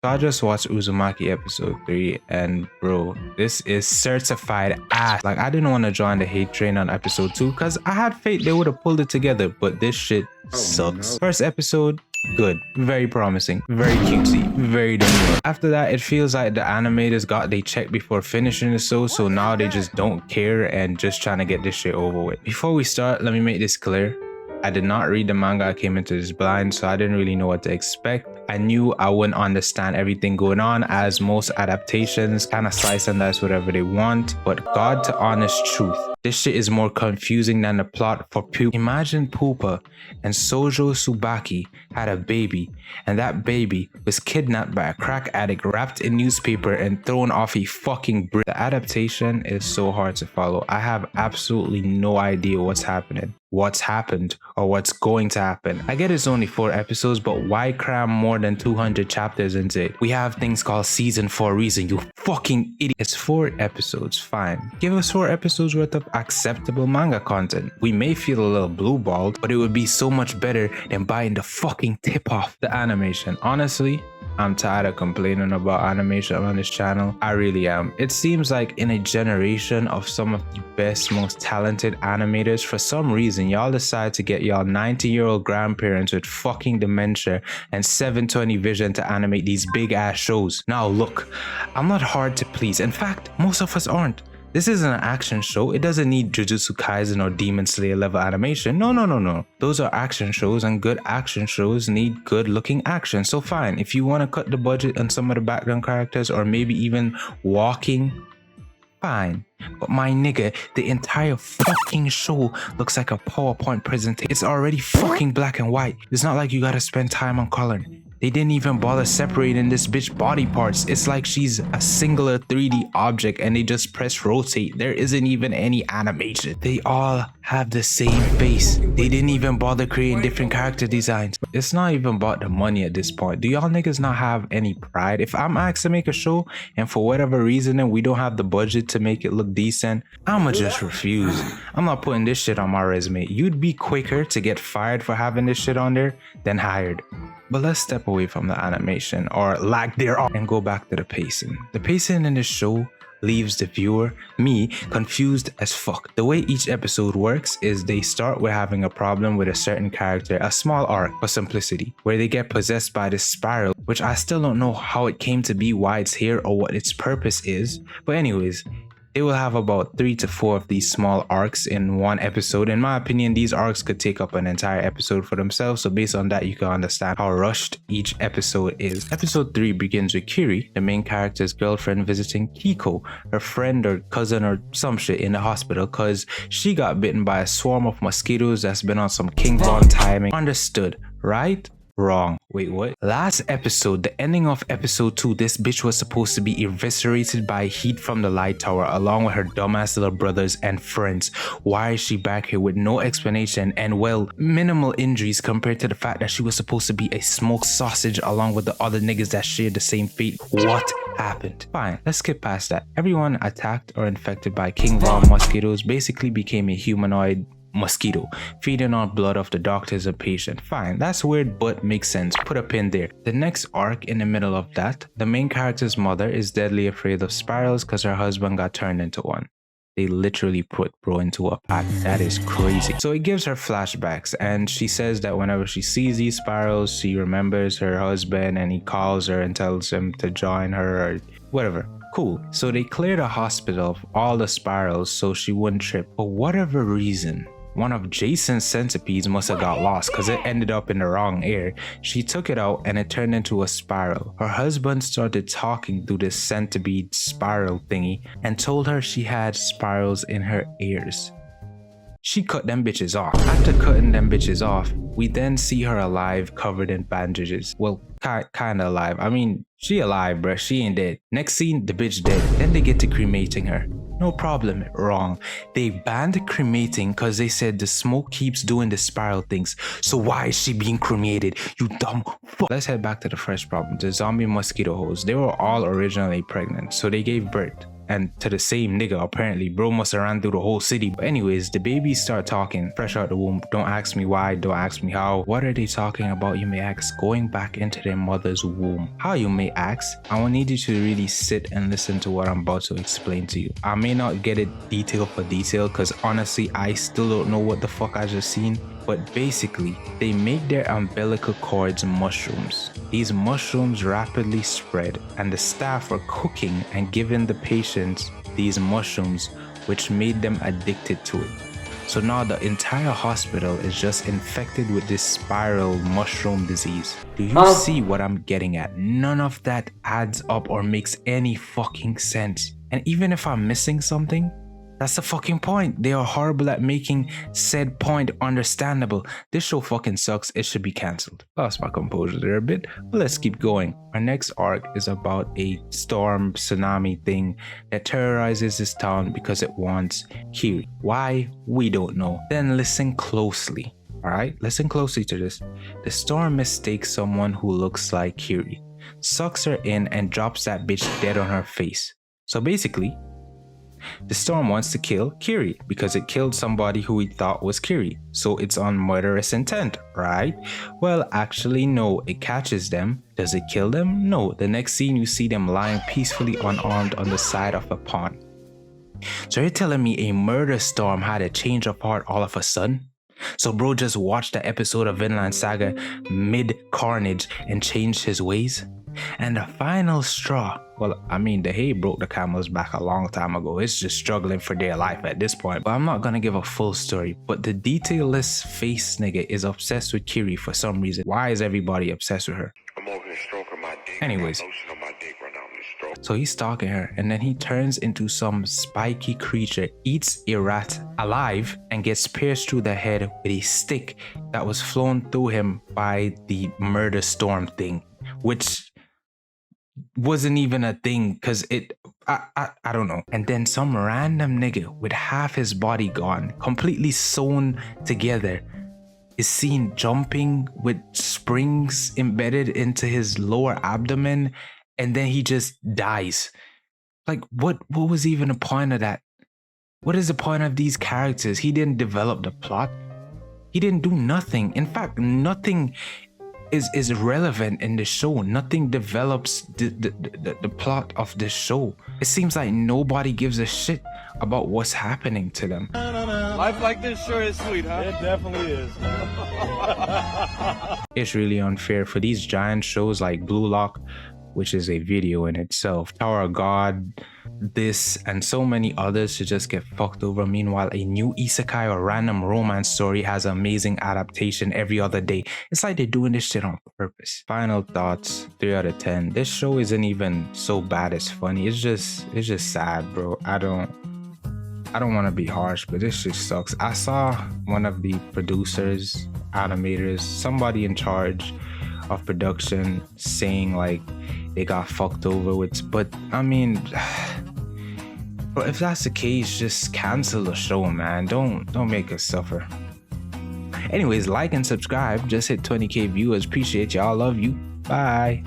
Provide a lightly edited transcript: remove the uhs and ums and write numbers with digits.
So I just watched Uzumaki episode 3 and bro, this is certified ass. Like I didn't want to join the hate train on episode 2 because I had faith they would have pulled it together, but this shit sucks. First episode, good, very promising, very cutesy, very demure. After that, it feels like the animators got they check before finishing the show, so now they just don't care and just trying to get this shit over with. Before we start, let me make this clear. I did not read the manga. I came into this blind, so I didn't really know what to expect. I knew I wouldn't understand everything going on, as most adaptations kind of slice and dice whatever they want. But God to honest truth, this shit is more confusing than the plot for Pupa. Imagine Pupa and Sojo Tsubaki had a baby, and that baby was kidnapped by a crack addict, wrapped in newspaper and thrown off a fucking bridge. The adaptation is so hard to follow. I have absolutely no idea what's happening, what's happened, or what's going to happen. I get it's only 4 episodes, but why cram more than 200 chapters into it? We have things called season for a reason, you fucking idiot. It's 4 episodes, fine. Give us 4 episodes worth of acceptable manga content. We may feel a little blue-balled, but it would be so much better than buying the fucking tip off. The animation, honestly, I'm tired of complaining about animation on this channel. I really am. It seems like in a generation of some of the best, most talented animators, for some reason, y'all decide to get y'all 90-year-old grandparents with fucking dementia and 720 vision to animate these big ass shows. Now look, I'm not hard to please. In fact, most of us aren't. This isn't an action show. It doesn't need Jujutsu Kaisen or Demon Slayer level animation. No. Those are action shows, and good action shows need good looking action. So fine, if you want to cut the budget on some of the background characters or maybe even walking, fine. But my nigga, the entire fucking show looks like a PowerPoint presentation. It's already fucking black and white. It's not like you gotta spend time on coloring. They didn't even bother separating this bitch body parts. It's like she's a singular 3D object and they just press rotate. There isn't even any animation. They all have the same face. They didn't even bother creating different character designs. It's not even about the money at this point. Do y'all niggas not have any pride? If I'm asked to make a show and for whatever reason and we don't have the budget to make it look decent, I'ma just refuse. I'm not putting this shit on my resume. You'd be quicker to get fired for having this shit on there than hired. But let's step away from the animation, or lack thereof, and go back to the pacing. The pacing in this show leaves the viewer, me, confused as fuck. The way each episode works is they start with having a problem with a certain character, a small arc for simplicity, where they get possessed by this spiral, which I still don't know how it came to be, why it's here, or what its purpose is. But anyways, they will have about 3 to 4 of these small arcs in one episode. In my opinion, these arcs could take up an entire episode for themselves, so based on that, you can understand how rushed each episode is. Episode 3 begins with Kiri, the main character's girlfriend, visiting Kiko, her friend or cousin or some shit, in the hospital because she got bitten by a swarm of mosquitoes that's been on some King Von timing. Understood, right? Wrong. Wait, what? Last episode, the ending of episode 2, this bitch was supposed to be eviscerated by heat from the light tower along with her dumbass little brothers and friends. Why is she back here with no explanation and, well, minimal injuries compared to the fact that she was supposed to be a smoked sausage along with the other niggas that shared the same fate? What happened? Fine, let's skip past that. Everyone attacked or infected by King Von mosquitoes basically became a humanoid mosquito, feeding on blood of the doctors and patient. Fine, that's weird but makes sense. Put a pin there. The next arc in the middle of that, the main character's mother is deadly afraid of spirals because her husband got turned into one. They literally put bro into a pack. That is crazy. So it gives her flashbacks and she says that whenever she sees these spirals, she remembers her husband and he calls her and tells him to join her or whatever. Cool. So they cleared the hospital of all the spirals so she wouldn't trip. For whatever reason, one of Jason's centipedes must have got lost because it ended up in the wrong air. She took it out and it turned into a spiral. Her husband started talking through this centipede spiral thingy and told her she had spirals in her ears. She cut them bitches off. After cutting them bitches off, we then see her alive, covered in bandages. Well, kinda alive. I mean, she alive, bruh. She ain't dead. Next scene, the bitch dead. Then they get to cremating her. No problem. Wrong. They banned cremating because they said the smoke keeps doing the spiral things. So why is she being cremated? You dumb fuck. Let's head back to the first problem. The zombie mosquito holes. They were all originally pregnant, so they gave birth. and to the same nigga apparently. Bro must have ran through the whole city. But anyways, the babies start talking fresh out the womb. Don't ask me why, don't ask me how. What are they talking about, you may ask? Going back into their mother's womb. How, you may ask? I will need you to really sit and listen to what I'm about to explain to you. I may not get it detail for detail because honestly I still don't know what the fuck I just seen. But basically, they make their umbilical cords mushrooms. These mushrooms rapidly spread, and the staff were cooking and giving the patients these mushrooms, which made them addicted to it. So now the entire hospital is just infected with this spiral mushroom disease. Do you see what I'm getting at? None of that adds up or makes any fucking sense. And even if I'm missing something, that's the fucking point. They are horrible at making said point understandable. This show fucking sucks. It should be cancelled. Lost my composure there a bit, but let's keep going. Our next arc is about a storm tsunami thing that terrorizes this town because it wants Kiri. Why? We don't know. Then listen closely. Alright, listen closely to this. The storm mistakes someone who looks like Kiri, sucks her in and drops that bitch dead on her face. So basically, the storm wants to kill Kiri because it killed somebody who he thought was Kiri. So it's on murderous intent, right? Well, actually, no. It catches them. Does it kill them? No. The next scene, you see them lying peacefully unarmed on the side of a pond. So you're telling me a murder storm had a change of heart all of a sudden? So bro just watched the episode of Vinland Saga mid-carnage and changed his ways? And the final straw, well, I mean, the hay broke the camel's back a long time ago. It's just struggling for their life at this point. But I'm not gonna give a full story. But the detailless face nigga is obsessed with Kiri for some reason. Why is everybody obsessed with her? I'm over here stroking my dick. Anyways, so he's stalking her, and then he turns into some spiky creature, eats a rat alive, and gets pierced through the head with a stick that was flown through him by the murder storm thing, which wasn't even a thing because I don't know. And then some random nigga with half his body gone, completely sewn together, is seen jumping with springs embedded into his lower abdomen, and then he just dies. Like, what was even the point of that? What is the point of these characters? He didn't develop the plot. He didn't do nothing. In fact, nothing is relevant in the show. Nothing develops the plot of this show. It seems like nobody gives a shit about what's happening to them. Life like this sure is sweet, huh? It definitely is. It's really unfair for these giant shows like Blue Lock, which is a video in itself, Tower of God, this, and so many others to just get fucked over. Meanwhile, a new isekai or random romance story has amazing adaptation every other day. It's like they're doing this shit on purpose. Final thoughts, 3 out of 10. This show isn't even so bad it's funny. It's just sad, bro. I don't want to be harsh, but this shit sucks. I saw one of the producers, animators, somebody in charge of production saying like they got fucked over with, but I mean, bro, if that's the case, just cancel the show, man. Don't make us suffer. Anyways, like and subscribe. Just hit 20k viewers. Appreciate y'all. Love you. Bye.